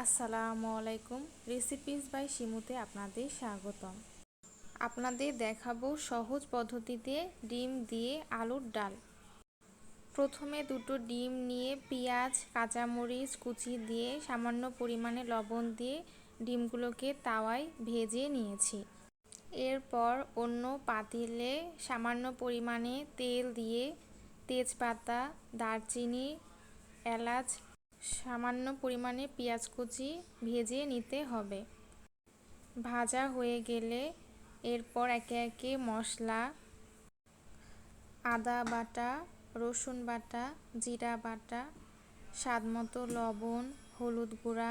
আসসালামু আলাইকুম। Recipes by শিমুতে আপনাদের স্বাগতম। আপনাদের দেখাবো সহজ পদ্ধতিতে ডিম দিয়ে আলুর ডাল। প্রথমে দুটো ডিম নিয়ে পেঁয়াজ কাঁচামরিচ কুচি দিয়ে সামান্য পরিমাণে লবণ দিয়ে ডিমগুলোকে তাওয়ায় ভেজে নিয়েছি। এরপর অন্য পাতিলে সামান্য পরিমাণে তেল দিয়ে তেজপাতা দারচিনি এলাচ সামান্য পরিমাণে পেঁয়াজ কুচি ভেজে নিতে হবে। ভাজা হয়ে গেলে এরপর একে একে মশলা আদা বাটা রসুন বাটা জিরা বাটা স্বাদমতো লবণ হলুদ গুঁড়া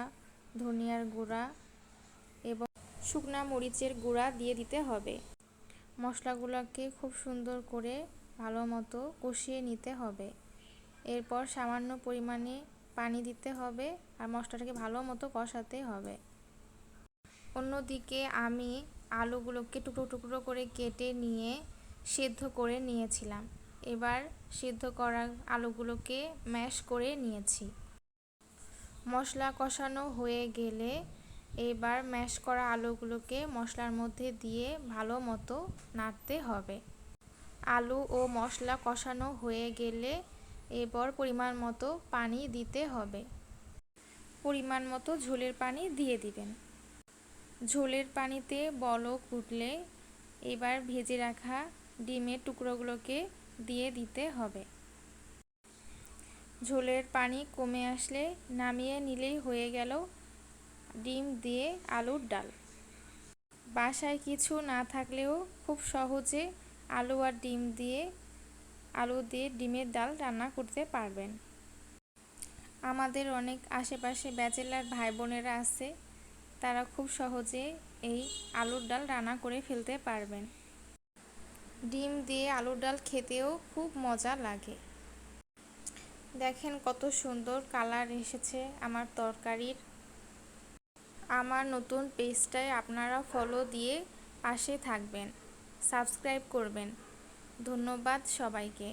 ধনিয়ার গুঁড়া এবং শুকনা মরিচের গুঁড়া দিয়ে দিতে হবে। মশলাগুলোকে খুব সুন্দর করে ভালো মতো কষিয়ে নিতে হবে। এরপর সামান্য পরিমাণে পানি দিতে হবে আর মশলাটাকে ভালো মতো কষাতে হবে। অন্যদিকে আমি আলুগুলোকে টুকরো টুকরো করে কেটে নিয়ে সেদ্ধ করে নিয়েছিলাম। এবার সেদ্ধ করা আলুগুলোকে ম্যাশ করে নিয়েছি। মশলা কষানো হয়ে গেলে এবার ম্যাশ করা আলুগুলোকে মশলার মধ্যে দিয়ে ভালো মতো নাড়তে হবে। আলু ও মশলা কষানো হয়ে গেলে এরপর পরিমাণ মতো পানি দিতে হবে। পরিমাণ মতো ঝোলের পানি দিয়ে দিবেন। ঝোলের পানিতে বলক উঠলে এবার ভেজে রাখা ডিমের টুকরোগুলোকে দিয়ে দিতে হবে। ঝোলের পানি কমে আসলে নামিয়ে নিলেই হয়ে গেল ডিম দিয়ে আলুর ডাল। বাসায় কিছু না থাকলেও খুব সহজে আলু দিয়ে ডিমের ডাল রান্না করতে পারবেন। আমাদের অনেক আশেপাশে ব্যাচেলার ভাই বোনেরা আছে, তারা খুব সহজে এই আলুর ডাল রান্না করে ফেলতে পারবেন। ডিম দিয়ে আলুর ডাল খেতেও খুব মজা লাগে। দেখেন কত সুন্দর কালার এসেছে আমার তরকারির। আমার নতুন পেজটায় আপনারা ফলো দিয়ে পাশে থাকবেন, সাবস্ক্রাইব করবেন। ধন্যবাদ সবাইকে।